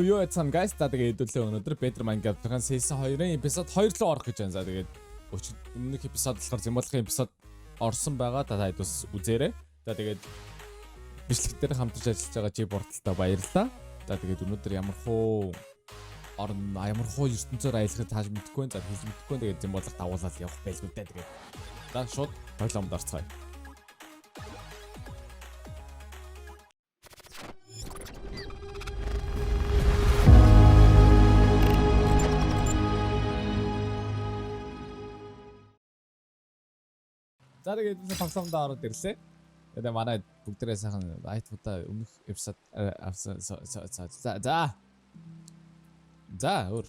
юу яцсан guys та тэгээд хэдүүлээ өнөөдөр Better Minecraft-ын season 2-ын эпизод 2 руу орох гэж байна. За тэгээд өмнөх эпизод болохоор зэмболхын эпизод орсон байгаа. Та хэд бас үзээрэй. За тэгээд бичлэгтэр хамтарч ажиллаж байгаа чи бордолтой баярлалаа. За тэгээд өнөөдөр ямар хуу ертөнцөөр аялахыг тааж мэдэхгүй байна. За хэлж мэдэхгүй. Тэгээд зэмболх давуулаад явах байлгүй дээ. Тэгээд за шууд тоглоомд орцгоё. За тэгээд тоглоомд ороод ирлээ. Тэгээд манай бүгдээрээ сайхан айтуудаа өмнөх эпизод авсан. За өөр.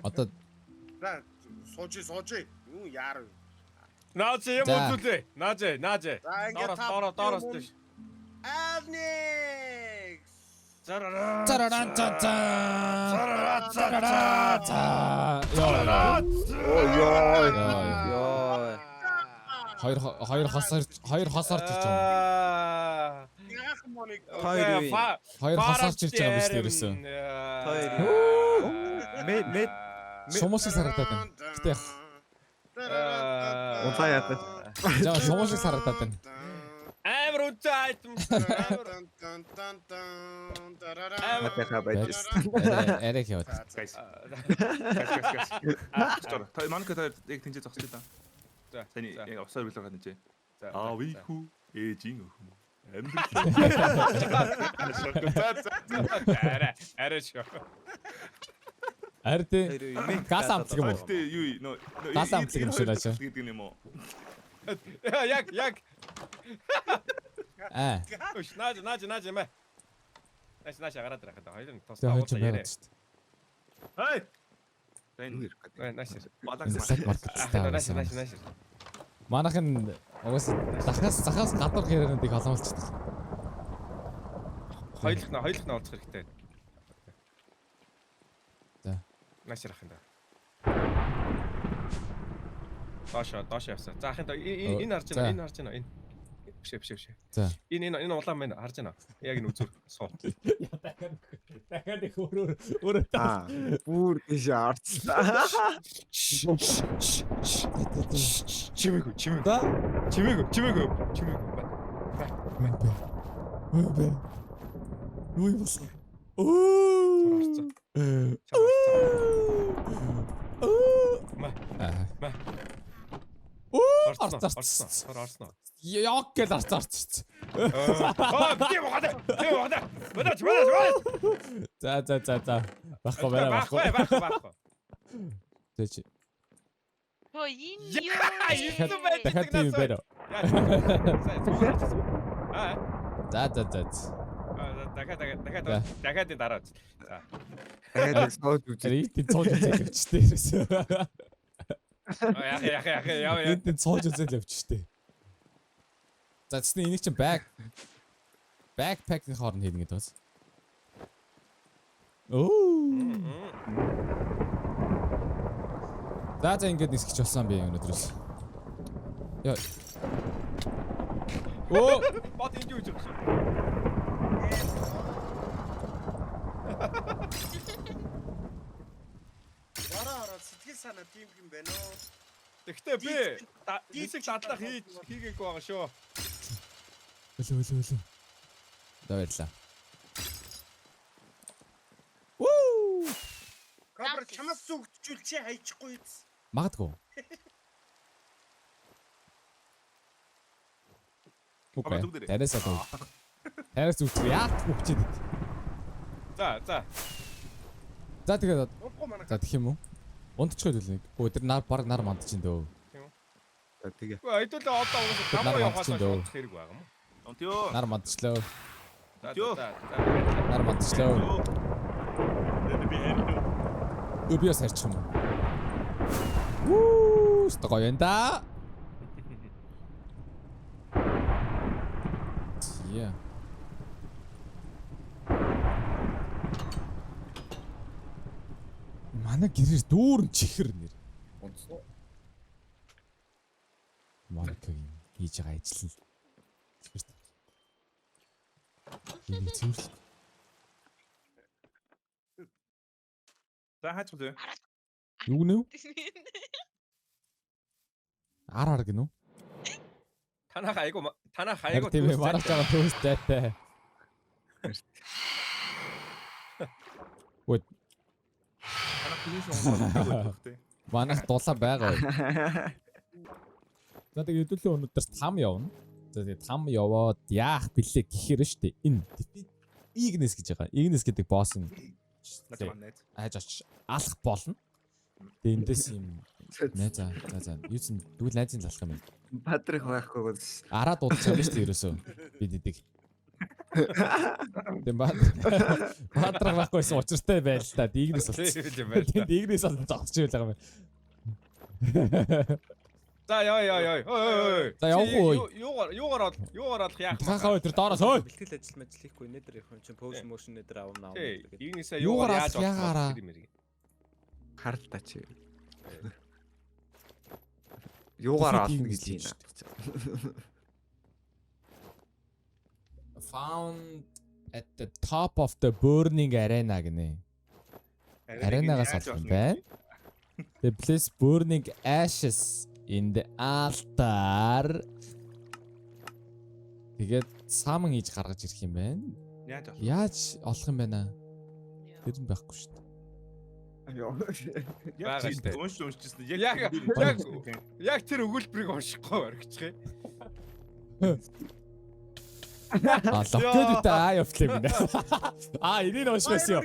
Одоо сууж. Юу яар. Наач юм үзүүлээ. Наач. Доороос тийш. Alex. Хоёр хасарч ирж байгаа. Хоёр хасарч ирж байгаа биш тэрээсээ. Мэд Шумуушиг сарагдаад байна. Гэтэ унтаа яах вэ? жаа шумуушиг сарагдаад байна. Амар үнэтэй айтм. Матаха байж. Эрэг яваад. Гайс. Та манка та яг тэнцээ зогсчих та. За. Таны яг усаар билүү гадна чи. За. Ви хүү ээжийн өхөн. Арай шүү. Ард газ амтлаг юм уу? Тэ юу Газ амтлаг юм шиг наачаа. гэдэг юм уу? Яг. Үш Наач мэ. Наач гараад ирэх гэдэг. Хоёрын тус тэгээ тавуулаа хойч яриа. байгаад шүү дээ. Хай. Тэн Наач. балаг. Манайхан угаас захаас гадуур хэрэнүүдийг холомолчдаг. Хоёулах нь олцох хэрэгтэй. За. Наач ярах юм да. Доош явсан. За ахын энэ харж байна. Энэ. Биш. За. Энэ улаан мэн харж байна. Яг энэ үзүр суу. Дахиад их өөр. Бүр тийш арцлаа. Чимээгүү. Да. Чимээгүү. Бэ. Юу юм бэ? Оо. Орсон. Яг гэл арцаарч. Тийм байна. Бодож. За. Баггүй. Тэч. Хөө энэ юу? Дахиад тийм байна. За. Дахиад дараа. За. Тэгээд сууд үгүй. Энд цоож үзэл явчтэй ерөөсөө. Яа. Энд цоож үзэл явчтэй. За тэсний энийг чинь backpack-ийн хооронд хийх гэдэг бас. За ингэж нисгэж болсон би өнөөдрөөс. Яа. Бот энэ юу гэж байна? Бараа сэтгэл санаа тийм юм байна уу? Тэгтээ би дисэг дадлах хийгээгүй байгаа шүү. Өлөө. Даварлаа. Кабр чамаас зүгтжүүл чи хайчихгүй биз? Магадгүй. Окей. Тэрээс зүгт яах хүчтэй. За. За тэгээд Уухгүй манай. за тэгэх юм уу? Унтчихгүй л нэг. Өдөр баг нар мандчихин дөө. Тэгээ. Гэхдээ хэдүүлээ одоо уусаа тамаа явахаас шууд хэрэг байгаа юм. Онтё. Нар мандчлаа. За. Нар мандчлаа. Өбиос харчих юм. Стогой энда. Yeah. Манай гэрээр дүүрэн чихэр нэр. Монкагийн хийж байгаа ажил нь. Энийг цэвэрлэх. За хаач вэ? Юу гэнэ? Ар гэнэ үү? Танах айгу Харин тийм ээ маргааш байгаа төөстэй. Танах финиш он тий. Манайх дулаа байгаа. За тэгээд хэдүүлээ өнөөдөр 5 явна. За тэгээд 5 яваад яах бэлээ гэхээр штэ энэ Игнес гэж байгаа. Игнес гэдэг босс нь айж очиж алах болно. Тэгээд эндээс юм нэ за юу ч дүүл найзын залах юм байна. Патрик байхгүй бол Араа дуудаж байгаа шүү дээ ерөөсөө. Бид эдэг. Тэм баатраг байхгүйсэн учиртай байл л та. Игнес болсон. Тэнд Игнес болсон зогсож байгаа юм. За яа. Ой. За явах уу? Юугаар алах яах вэ? Хахаа тэр доороос ой. Бэлтгэл ажил мэл хийхгүй нэтэр их юм чинь пост мошн нэтэр авна. Игнесээ юугаар яаж яагаараа? харалтаа чи. Юугаар олно гэж байна. Found at the top of the burning arena гэнэ. Аренагаас алсан байна. The place burning ashes in the altar. Тэгээд саман хийж гаргаж ирэх юм байна. Яаж олох юм байна? Тэр нь байхгүй шүү дээ. Бага штэ. Уншижсэн. Яг тэр өгүүлбэрийг уншихгүй орчихъя. Локэд таа явтлаа юм. Энийг уншсан юм.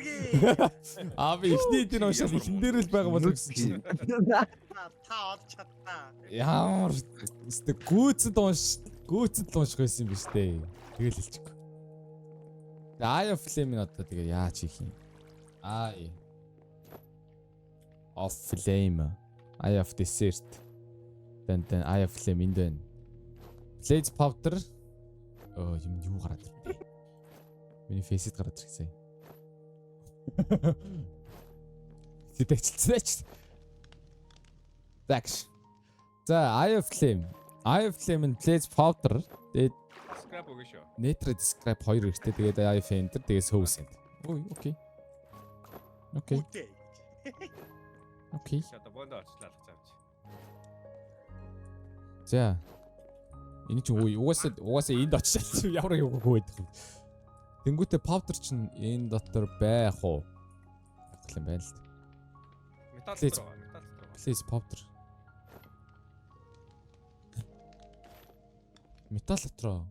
Би ихний эдийн уншаад ихэн дээр л байгаа болов гэсэн чинь. Та олж чадтаа. Ямар өстө гүйцэд унших байсан юм биш үү? Тэгэл хэлчихгүй. Eye of Flame-ийн одоо тэгээ яаж хийх юм? Eye of Flame. Eye of Desert. Тэн Eye of Flame энд байна. Blaze Powder. Юм юу гараад ирдэ. Миний фейсэд гараад ирсэн. Тэтэцлээч. Такш. За Eye of Flame. Eye of Flame and Blaze Powder. Тэгээд Scrap өгөө шүү. Netred Scrap 2 хэрэгтэй. Тэгээд Eye of Ender, тэгээд Soul Sand. Окей. Окей. Одоо бондоо очлаа завч. За. Энэ чинь угаасаа энд очиж ямар юугүй байдаг юм. Тэнгүүтээ powder чинь энэ дотор байх уу? Байх юм байна л да. Металл дотор. Please powder. Металл дотор.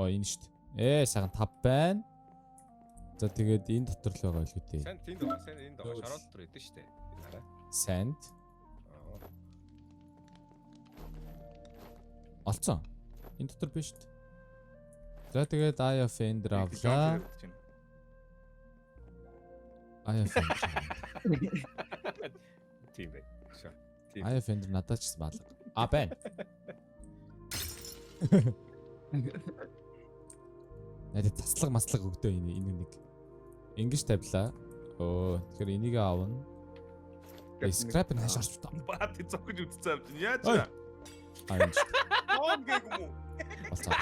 Энэ шүү дээ. Саган 5 байна. За тэгээд энэ дотор л байгаа л үү дээ. Сайн тэнд байгаа. Сайн энд байгаа. Шороо дотор идэв шүү дээ. Энэ хараа. Sand. Олцсон. Энэ дотор биш шүү дээ. За тэгээд Eye of Ender авлаа. Eye of Ender. Тийм бай. Шо. Eye of Ender надад ч баалга. Байна. Надад таслаг маслаг өгдөө энэ нэг. Ингэж тавилаа. Тэгэхээр энийг аавна. Scrap нь хашаарч та. Баат зогж үтцээ авч яаж Ой. аа. Тоон гээгүй юм уу? Болцоо.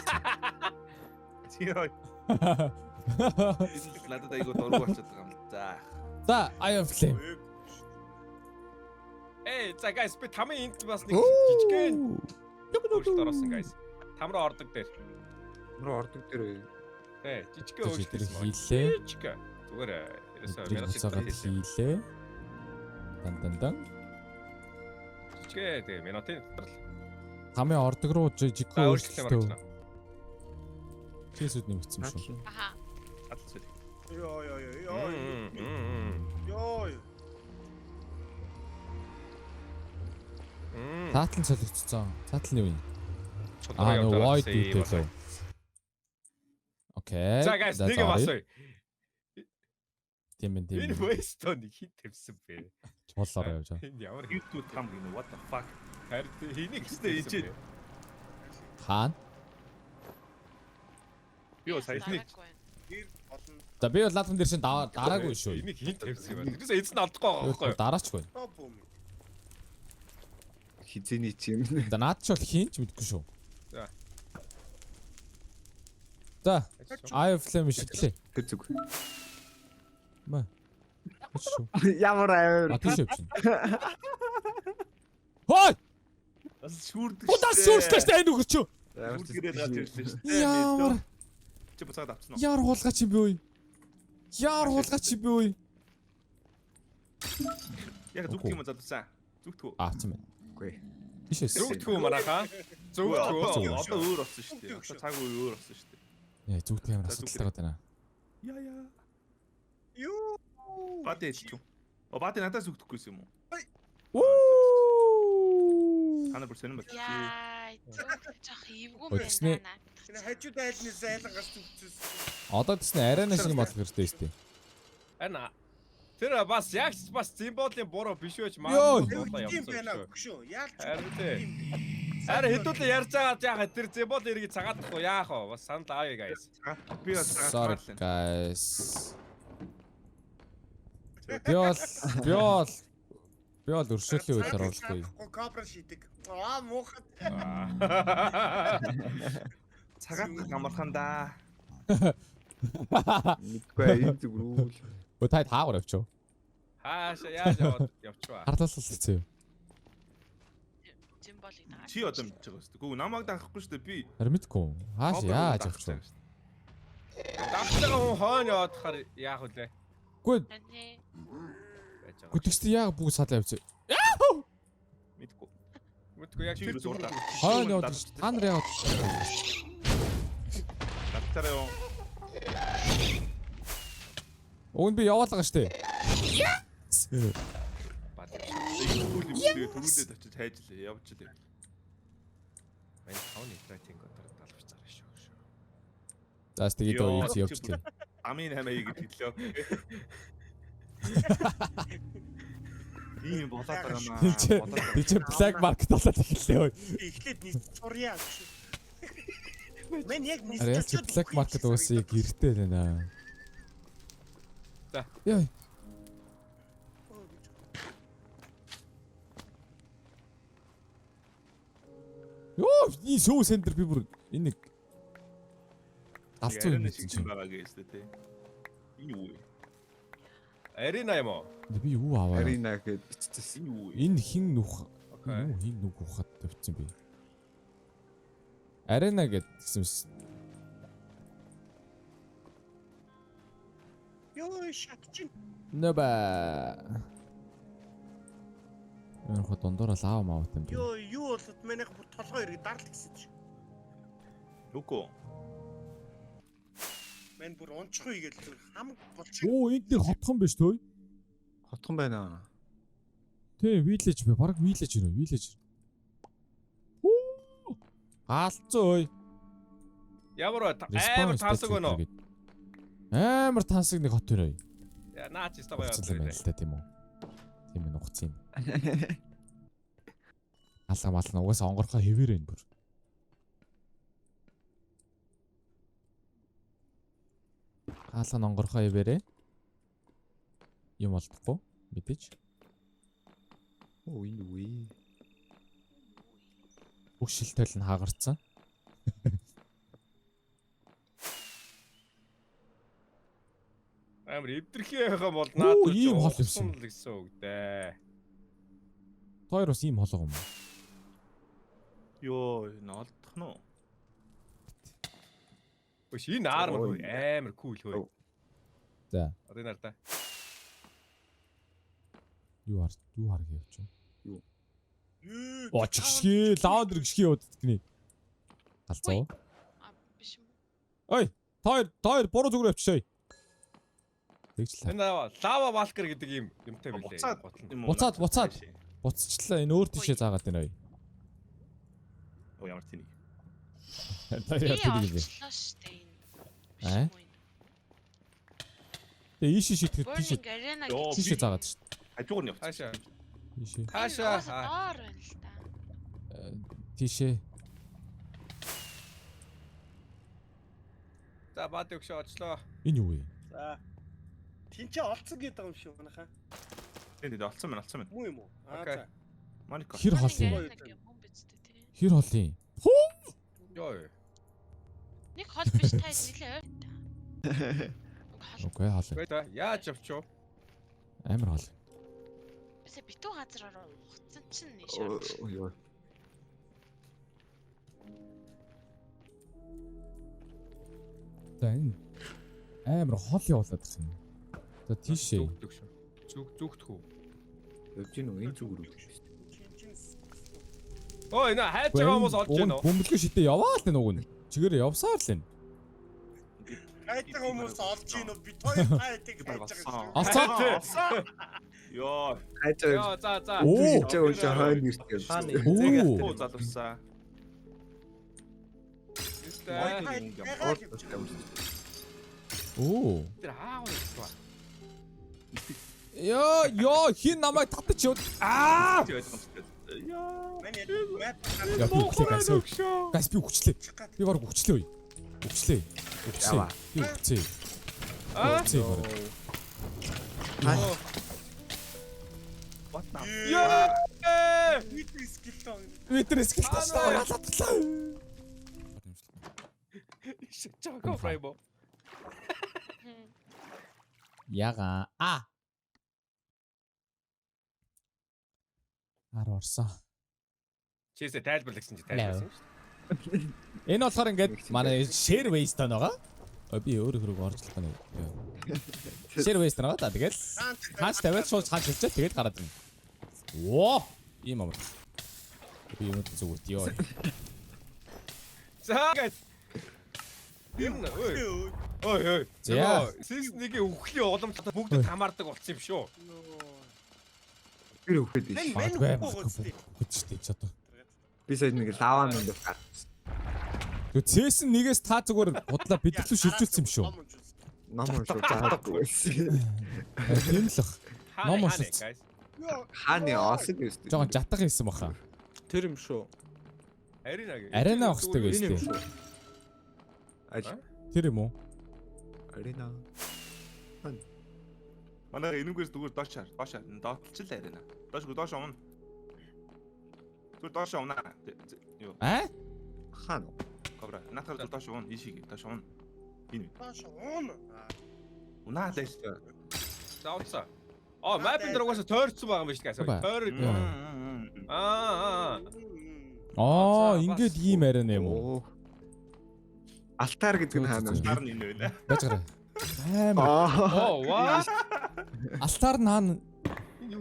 Тийой. Надад айгуу дургу болчиход байгаа юм л. За, Eye of Flame. За guys, би тамын энд бас нэг жижигхэн өөрчлөлт орсон guys. Там руу ордог дээр. Ордог дээр. Жижигхэн өөрчлөлт хийлээ. Жижигхэн. Зүгээр ерөөсөө Минутаар хийлээ. Дан. Жижигхэн тэгээ минутын дотор л. Тамын ордог руу жижигхэн өөрчлөлт өөрчлөлтөө. байна. Чэсүүд нэмэгдсэн юм шүү. Аха. Йоо. Таатал солигдсон. Таатал нь юу юм? Чулуу явуулаад Void үүтэй лөө. Окей. За guys, нэг юм асууя. Тийм. Энэ Weston хин тавьсан бэ? Чуулаараа явж байгаа. Энэ ямар YouTube там гинэ what the fuck. хард хэнийг гэстэй ичээд. Хаана? Би бол саяны Гэр олон За би бол наадмын дээр чинь дараагүй шүү. энийг хин тавьсан юм байна. Тэрээс эзэн алдахгүй байгаа байхгүй юу? Дараачгүй. топ юм. Хизээний чи юм. За наад ч бол хийн ч мэдгүй шүү. За, Eye of Flame шидлээ. Тэр зүг. Очоо. Ямар авир. А тийш явчихна. Хой! Бас шүүрдэг. Удаас шүүртэй штэ энэ өгч юу? Шүүрдгээд гад ирлээ шүү дээ. Ямар Чи буцаад авсан уу? яар хуулгач юм бэ үе? Яар хуулгач юм бэ үе? Яг зүгт юм залуусан. Зүгт хөө. Аацсан байна. Үгүй. Бишээс. Зүгтгүү мараха. Зүгтгүү. Одоо өөр болсон шүү дээ. Одоо цаг үе өөр болсон шүү дээ. Яа зүгт ямар асуудалтай байна. Яа яа. Юу. Бати хэлчих. Бати надаас зүгтэхгүйсэн юм уу? Уу! Хана бүр сонирм болчих. Яа, жоох эвгүй Өчснээ. байна. Энэ хажууд айлны зайлангаас зүгцсэн. Одоо тэсний арена шиг болох хэрэгтэй шүү дээ. Ана. Тэр бас яг бас Зимболын буруу биш байж Йоо. дуулаа Тийм явсан байна шүү. өгшөө. Яалч. Харин тий. Харин хэдүүлээ ярьж байгаа яхаа тэр Зимбол иргий цагаадахгүй яах вэ? Бас санал аавь guys. Би бас Sorry цагаат guys. Би бол өршөөлийн үеэр оруулахгүй. Кобра шидэг. Аа муухай. цагаат гамархан да. Мэдгүй энэ зүг рүү. Өө та таагаар явчих. Хаашаа яаж яваад явчихваа. Харлаас л хэцүү. Зимболыг дагаад. Чи одоо мэдж байгаа шүү дээ. Гүү намайг даахгүй шүү дээ. Би Харин мэдгүй. Хааш яаж явчих. Давталгаа хүн хойно яваад хахаар яах вэ? Үгүй Таны Байж байгаа. гүтгчтэй яг бүгд саалаа явчих. мэдгүй. Мэдгүй яг тэр зүгээр. Хойно яваад та нар яваад. Дактараа юу? Уг нь би яваалгаа штэ. Бат. Төгөлөд очиж хайжлаа. Явжлаа. Мэн хауны трайтинг одоо талбар цараа шүү. За тэгээд oo явчихлаа. Амин хамаа гэж хэллээ. Ийм болоод байгаа маа. Би чи black market болоод эхэллээ. Эхлээд нийт сурья. Мен яг нийт Арай чи black market уусаа яг гэртэй байна. За. Яа. Йоо, и шоу центр би бүр энэ нэг алцсан юм шиг чинь. байгаа гэж тэ. Энэ юу вэ? Арена юм уу? Би юу аваа? Арина гэд биччихсэн. Энэ юу вэ? Энэ хин нүх. Окей. Юу хин нүх ухаад тавьчихсан би. Арена гэдсэн юм. Ёо шатчин. Нэбэ. Энэ хот дондороо лав маавт юм. Ёо юу болоод манайх бүр толгой иргэ дарал гэсэн чи. Юко. Мен бүр унчихгүй гэж хамаг болчих. Оо энд нэг хотхон биш төө. Хотхон байна. Тэ village бэ? Бараг village гэнэ, village. Хаалцсан ой. Ямар амар тансаг байна уу? Амар тансаг нэг хот байна ой. Яа наач өстө гоё Уцсан юм байна л та тийм үү. Тийм ээ нухацсан юм. Алга мална угаасаа онгорхоо хэвээр байна бүр. Хаалга онгорхоо хэвээрээ. Юм олдохгүй мэдээж. Оо энэ үе. Бүх шилтэл нь хагарцсан. Амар эвдэрхий байхаа бол наадад ийм хол юмсан. л гэсэн үг дээ. Хоёр бас ийм холоо юм. Йоо, энэ олдох нь уу? Өш энэ армор амар кул хөө. За. Одоо энэ ардаа. Юу харах явж байна? Юу? Очгшги лаундер гшги яваад гинэ. Галзуу. А биш юм. Ой, тоор буруу зүгээр явчихъя. Тэгчлээ. Энэ лава валкер гэдэг юм юмтай билээ. Буцаад юм уу? Буцаад. Буцчихлаа. Энэ өөр тийшээ заагаад байна ой. Оо ямар тийм. Та яа тийм юм. Олчлоо штэ энэ. Аа? Тэгээ ийшээ шийтгэхэд тийшээ Burning Arena Йоо, гэж. тийшээ заагаад шүү дээ. Хажуугаар нь явчих. Хаашаа. Ийшээ. Хаашаа. Доор байна л та. Тийшээ. За бат өгшөө очлоо. Энэ юу вэ? За. Тинчээ олцсон гэдэг юм шүү манайхаа. Тэгээд олцсон байна. Муу юм уу? Окей. За. Маника. Хэр хол юм? Burning Arena гэх юм биз дээ тий. Хэр хол юм? Йоо. Нэг хол биш та нилээ. Хол Окей, хаалаа. Ой та яаж явчих вэ? Амар хаал. бисээ битүү газар хуцсан чинь нэг шаард. Ой ой. За энэ амар хол явуулаад байна. За тийшээ. Зүгдэх шүү. Зүгдэх үү? Явж гин үү? Энэ зүг рүү. Ой наа хайж байгаа хүмүүс олж байна уу? Бөмбөлгөө шитээ яваа л энэ уг нь. Чигээрээ явсаар л энэ. Хайдаг хүмүүс олж ийн үү? Бид хоёр хайдаг хайж байгаа шүү. Алцаа. Йоо. Хайж Яа за. Оо. Жаа үл хойно ирсэн. Хааны Оо. зээг Оо залуусаа. Оо. Тэр аав уу? Ёо, хин намайг татчих юу? Аа! Яа. Яа, би үхлээ гайсаа. Гайс би үхчлээ. Би баг үхчлээ үе. Үхчлээ. Яваа. Би үхцээ. Аа? Үхцээ баг. What the? Яа! Бидний скил тоо. Витер скил ташлаа. Чако фрейбо. Яга. Орсон. Чээсээ тайлбарлагсан чи тайлбарсан шүү. Энэ болохоор ингээд манай share waste тань байгаа. Би өөрөө хөрөг оржлох нь. Share waste байгаа та тэгэл хаач тавиад шууд хаач хэлчихэл тэгээд гараад ирнэ. Оо! Ийм амар. Би юм зүгээр ёо. За guys. Ой. За. Сиснийг үхлийн уламжлалт бүгд хамаардаг болсон юм шүү. Тэр үхээд биш. Магадгүй үхчихтэй ч одоо. Би сая нэг лава мэнд гар. Тэг цээсэн нэгээс та зүгээр худлаа бид л шилжүүлсэн юм шүү. Ном уншиж чадахгүй байсан. Тийм л бах. Ном уншиж. guys. Хааны осог байсан. Жогон жатах хийсэн баха. тэр юм шүү. Арена авах хэрэгтэй Энэ юм гэсэн. шүү. Аль Тэр юм уу? арена. Манай энүүгээс зүгээр доош доотлчил арина. Доош өмнө. Зүгээр доош өмнө. Юу? Хаана? Кобра. Наатар доош өмнө ишиг доош өмнө. Энэ. Тааш уун. Унаа лээс. Заавцаа. Мапын дээр угаасаа тойрцсон байгаа юм биш guys. Тойр. Ингээд ийм арена юм уу? Оо. Алтар гэдэг нь хаана вэ? Нар нь энэ байна. Байж гараа. Амар. What? Алтаар нь хаана?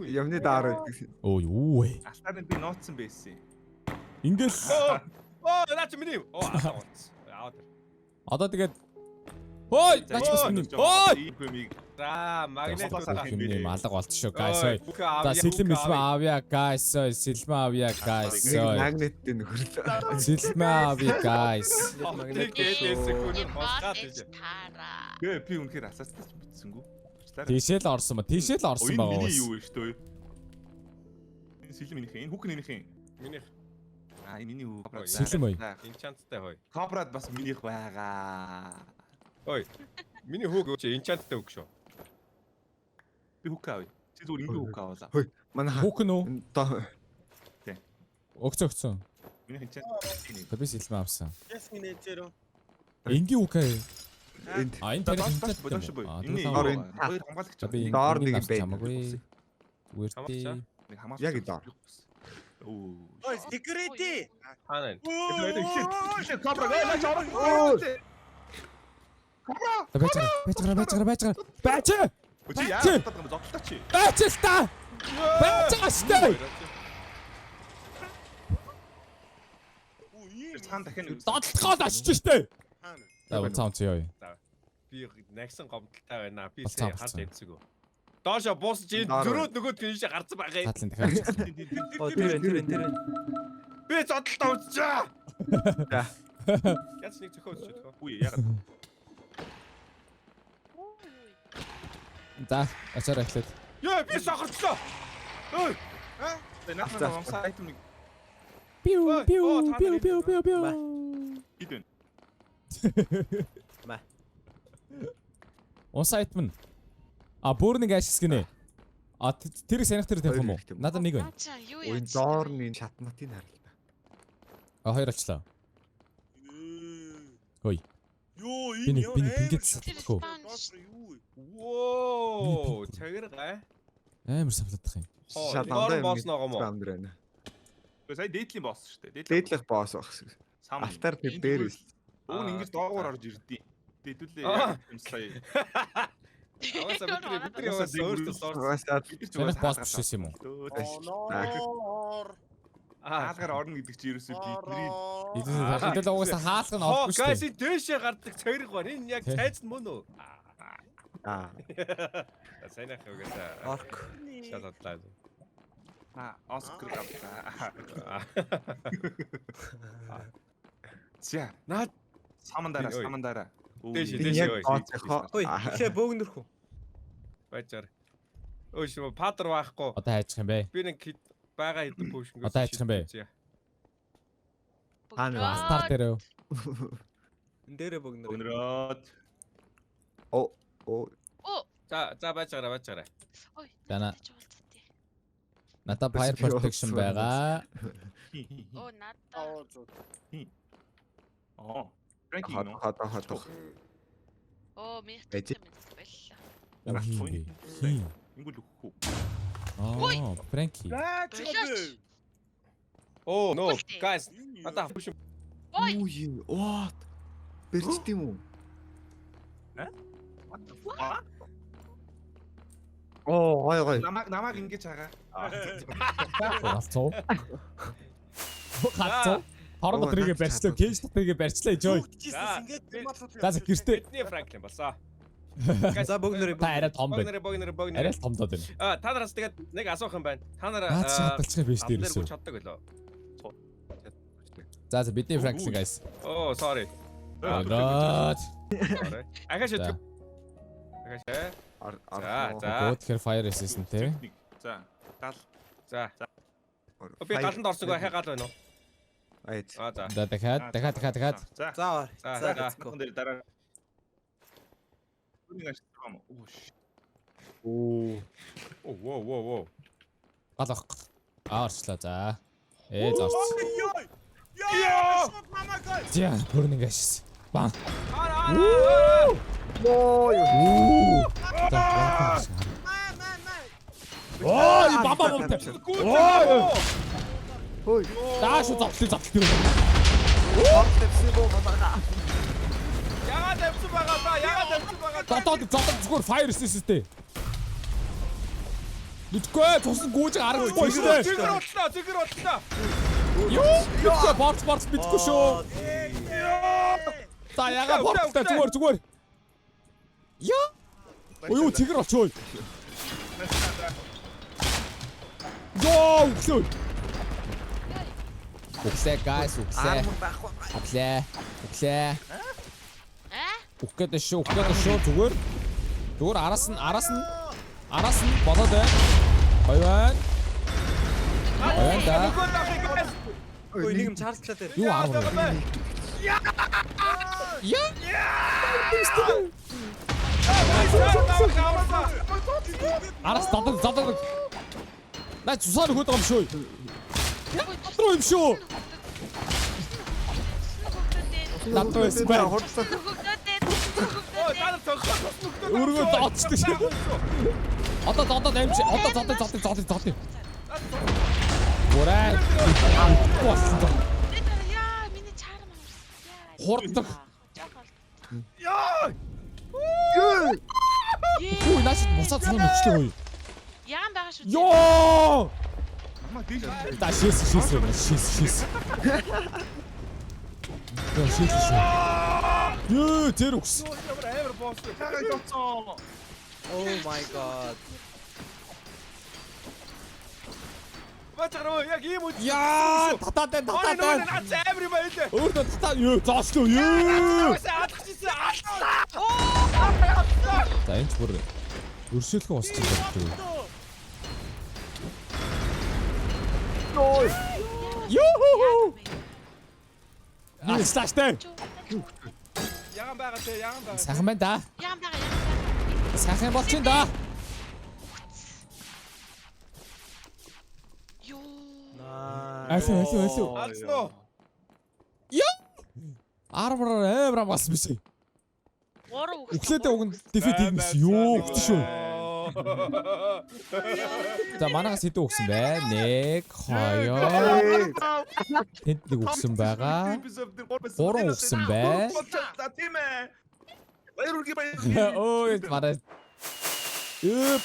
Ямны даар байдаг. Оо юу вэ? Алтаар нь би нууцсан байсан. Ингээл Наа чи миний. Яа. одоо тэгээд Ой, нач бас минь. Ой! За, магнит Хэмнээ малга болт шүү, guys. За, сэлэм авъя, guys. Сэлэм авъя, guys. Магнит дээ нөхөрлөө. Сэлэм авъя, guys. магнит шүү. Таараа. Гэ би үнэхээр асаацтай ч битсэнгүү. Тийшэл орсон ба. Тийшэл орсон байгаа Миний бас. юу вэ шүү дээ? Энэ сэлэм минийх энэ хүүхэн минийх юм. Миний Энэ миний юу? Сэлэм ой. энчанттай хой. Кобрад бас минийх байгаа. Ой. Миний хүүг чи энчанттай үг шүү. Би хүүг авъя. Чи зүгээр ингэ хүүг аваалаа. Хөөе, манай Хүүхэн үү? Өгцөн. Минийх энчант. Би сэлэм авсан. Яс минь зэро. Энгийн үхээ. энд Энэ Доош тарих бодоош боо. Энэ Энэ хоёр хамгаалагч. би доор нэг юм chamаагүй. Хамгаалч. Үертэй. Нэг хамгаалагч. Яг доор. Оо. Ой, security. Хаана? Кобра гай чорог. Бач! Чи яа татдаг юм зотлоо чи. Бач л та. Бач аштай. Цаан дахин Дотлоход очиж штэ. Хаана? За цаанч ёо. Би нагсан гомдолтой байна. Би Бацаа, харж бацаа. ядсгүй. Доошо буусч зөрөөд нөгөөд тийшээ гарцсан байгаа. Татлан дахиад. Тэр. Би зодтолтой үзчихээ. За. Яц нэг зөхөө үзчихээ. үе ягаад. За, ачаар эхлээд. Ёо би сохорчлоо. Ой. Наатар сайт нэг Пиу. хідэн. Он сайт мэн. Бүр нэг ашигс гинэ. Тэр санах тэр тавих юм уу? Надад нэг байна. Ачаа юу ой яаж? доорны шатнатын харал. Хоёр очлоо. Хөөе. Ёо, Би энэ ингээд Тэр сатчихгүй. спаун юу вэ? Воо, цагэр гай. Амар савлаадах юм. Шал Орон андаа боосноо гоо. амдэр байна. Гэхдээ сая дээдлийн босс шүү дээ. Дээдлэх босс баг. Сам. Алтар тэр дээрээс. Уг нь ингэж доогоор орж ирдээ. Дээдүүлээ Аа. яг юм сая. Аваасаа бидний бас өөртөө сорс. Угаасаа Бид ч Санах босс биш юм уу? Оноор. Хаалгаар орно гэдэг чи ерөөсөө бидний Хэдэл угаасаа хаалх нь Оо, олдгүй гайс шүү дээ. дээшээ гардаг цагэр гоо. Энэ яг цайз нь мөн үү? аа. Сайн ах угаасаа. Арк. Шалаадлаа. Оскар гавтаа. Зя. Наад Самандара. Дээш Энэ дээш яг ой. гооцохоо. Ой, ихээ бөөгнөрхөө. Бачаар. Ой шүү патер байхгүй. Одоо хайчих юм бэ? Би нэг байгаа хэдэн пушин. Одоо хайчих юм бэ? Стар дээр юу? Энэ дээрээ бөөгнөр. Өнрөөд. Оо. За бачаараа. Ой. Дана. тэгж уулзах тий. Надад fire protection байгаа. Оо надаа. Аа зөө. Аа. Фрэнки нөө. Хата. Оо минь Эжи. байлаа. Хин. Ингүүл өгөхгүй. Аа, Фрэнки. Болооч. Оо, no. Үлдээ. Guys, надаа пушин. Ой. Үгүй. What? Бэрчт юм уу? Оо, гой. Намаг ингэж байгаа. Гацоо. Гацоо. Хорон дотрыг барьчлаа, кейж дотрыг барьчлаа жой. Ингээд гэматлаа. За гэртээ. Бидний Франклин болсон. За бөөгнөр. Та арай том байна. Богнор. Арай л томдоод байна. Та нараас тэгээд нэг асуух юм байна. Та нар Наад чи хадгалчих юм биш амнаар дээрээсээ. гүйж чаддаг болоо. За бидний Franklin guys. Оо, sorry. Алаад. Sorry. Ахаш За. өгдөг. Ахаш. За. Good care fire resistant те. За. Гал. За. Би галанд орсог хай гал байна уу? Айд. За. За дахиад. За. За. За. Хон дээр дараа. Үнийг ашиглах юм уу? Оо. Галах. Орчлоо за. Зорч. Яа! Мамагай. За бүрэн ингэ ашигсан. Бан. Оо. Ой, баба. Ой. Хой. Дааш зовлоо. Ягаад авсан байгаа ба? Зүгээр fire resistant. Мэдгүй тусан гүйж аргагүй шүү дээ. Зэгэр болтлоо. Юу? Борц мэдгүй шүү. За яга борцтой зүгээр. Яа? Ой тэгэр очоо. Йоо, үгүй. Үглээ guys, үглээ. Үглээ. Үхгээд шүү зүгээр. Зүгээр араас нь болоод байна. Гоё байна. Гоё да. Ой, нэг юм чарслаа дээр. Юу арав вэ? Яа. Араас задаг. Наа цусаар хөөд байгаа юм шүү. Яатруу юм шүү. Надад байсан бай. Өргөө дооцдог шүү. Одоо нэмж. Одоо. Гурай. Болсон. Яа, миний чарам амарсан. Хурддаг. Яа! Үй наач буцаад цаана өгчлээ үй. Яам байгаа шүү. Йоо! Намаг дийж. Да шээс. Яа шээс. Ёо, тэр үгс. Амар босс. Хагай тоцоо. Oh my god. Бачараа яг ийм үү. Яа, татаад. Наац амар юм байлээ. Өөртөө татаад ёо, зоочлоо. Ёо! За энэ ч бүр өршөөлгөн усч байгаа. Ёо! Аачлааштай. Яган байгаа те. Сайхан байна да. Яам байгаа. Сайхан болчихно да. Юу. Алуу. Алдсан уу? Армор амар бас биш. 3 өгсөн. Өглөөдөө уг нь дефит хийсэн юу гэдэг шүү. За манаас хэдэн өгсөн бэ? 1 2 тэнд нэг өгсөн байгаа. 3 өгсөн бай. За тийм ээ. Баяр үргээ баяр. Ой мараа.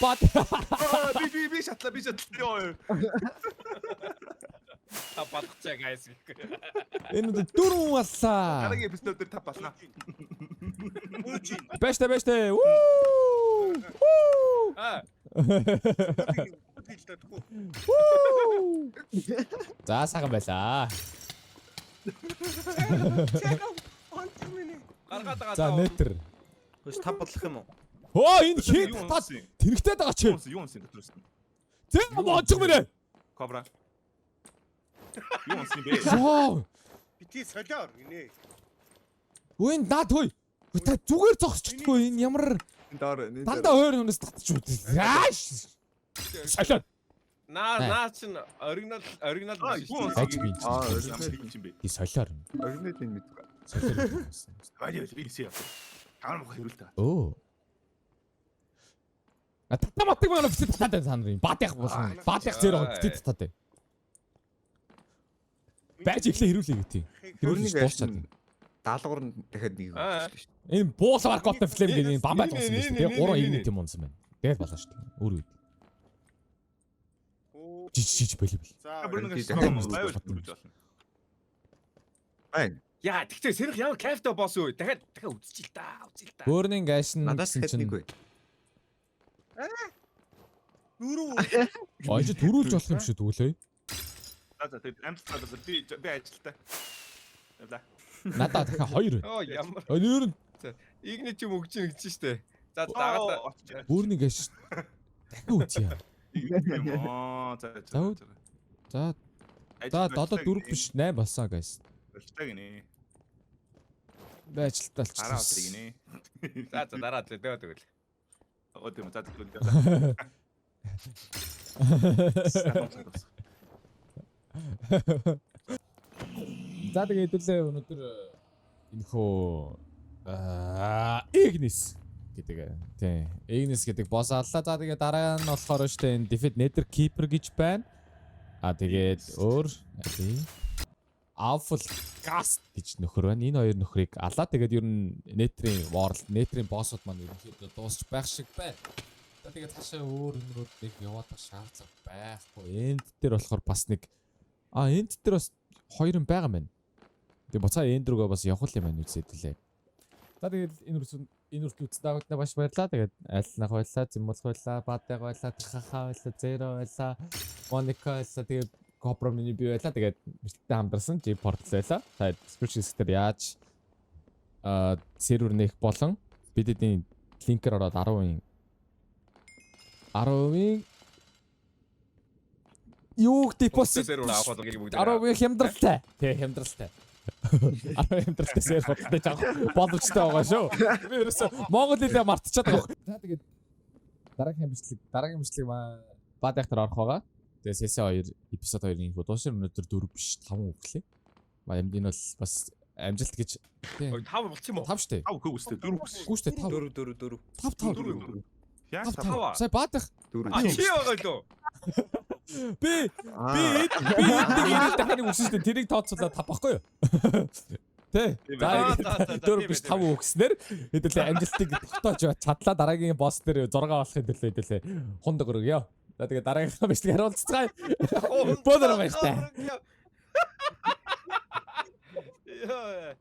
Бат. Би шатлаа ёо. Та батгачаа гайс. Энэ нь дөрөв аллаа. Дараагийн эпизод дээр тав басна. Бэштэй. Вуу! Аа. За сайхан байлаа. Гаргаад За байгаа. метр. Хөөс тав бодлох юм уу? Оо энэ хит тал тэрэгтэй байгаа чи. Юу онсын дотроос. Зэ боожг мөрөө. Кобра. Юу онсын бэ? Оо. Бити солиор гинэ. Үн наад хөөе. Та зүгээр зогсчихдгүй энэ ямар Доор дандаа хоёр хүнээс татчих үү. Яаш. Солиод. Наа чин оригинал биш Юу шүү. Ажиг би. юм бэ? Би солиор. оригинал энэ мэдгүй. Солиор. Баяр би сая. Таар мох хэрүүл та. Оо. Татаматдаг маань бит татаад сан нарын. Баатах болсон. Баатах зэр бит татаад. Байж ихлэ хэрүүлээ гэдэг. Тэрнийг дуусчаад. ашиг даалгавар нь дахиад нэг Аа. өгсөн шүү дээ. Энэ буус маркоттой флем гэдэг энэ бамбай унсан байна шүү. Тэгээ 3 игнит юм унсан байна. Тэгээд болно шүү дээ. Өөр үед. Жиж болив. За Бүр нэг тийм. баяр хүргэж болно. Байна. Яа, тэгтээ сэрх ямар кайфтай босс үү? Дахиад үзчихил та. Өөрийн гашин Надаас гэсэн хэд нэг чинь вэ? Нүрүү. ой чи төрүүлж болох юм шүү дүүлээ. За тэгээд амтлаа би ажилтаа. Явла. Надаа дахиад 2. Оо ямар Нөр нь игнит юм өгч ийн гэж штэ. За дагаад өөрийн гашин дахиад үзье. Оо за. За 7 4 биш 8 болсон guys. Болтой гинэ. Ажилтаа Араа болчихсон. гинэ. за дараа тэгвэл. Оо тийм за тэгвэл. За тэгээ хэдүүлээ өнөөдөр энэхүү Ignis гэдэг тий Ignis гэдэг босс аллаа. За тэгээ дараа нь болохоор штэ энэ Defeat Nether Keeper гэж байна. Тэгээд өөр Awful Gast гэж нөхөр байна. Энэ хоёр нөхрийг алаа. Тэгээд ер нь Nether-ийн World, Nether-ийн боссууд маань ерөнхийдөө дуусч байх шиг байна. Тэгээд цаашаа өөр өнрүүд нэг яваад шаардлага байхгүй. Энд дээр болохоор бас нэг энд дээр бас хоёр юм байгаа мэн. Тэгээ буцаа энд рүүгээ бас явах юм байна үзээдлээ. За тэгээд энэ үрт үзсэн дагуултаа баш баярлаа. Тэгээд айлнах байлаа, зэмболх байлаа, бадаг байлаа, тахахаа байлаа, зеро байлаа, моника байлаа. Тэгээд Copro миний бий байлаа. Тэгээд мэрттэй хамдарсан G-port байлаа. Тэгээд description дээр яаж сервер нэх болон бидний линкээр ороод 10-ын юу депозит Сервер авах болгийг бүгд. 10 хямдралтай. Тэг хямдралтай. 10 хямдралтай сервертэй жаа боломжтой байгаа шүү. Би ерөөсө Монгол хэлээ мартчихад байгаа. За тэгээд дараагийн бичлэг баадахтар орох байгаа. Тэгээд CS2 эпизод 2-ын дуусар өнөөдөр 4 биш 5 өглөө. Энэ бол бас амжилт гэж Ой 5 болчих юм уу? 5 штэ. 5 гүйстэй 4 Үгүй штэ 5. 4 5. Яа Тав. Сая баадах. А чи байгаа лөө. Би энэ дахиад үсэж штэ тэрийг тооцоолаад 5 байхгүй юу? Тэ. За 4 биш 5 өгснээр хэдүүлээ амжилтыг тогтоож чадлаа дараагийн босс дээр 6 болохын төлөө хэдүүлээ хундаг өргөё. За тэгээ дараагийн бичлэг харуулцгаая. Бонор баяртай. Яа.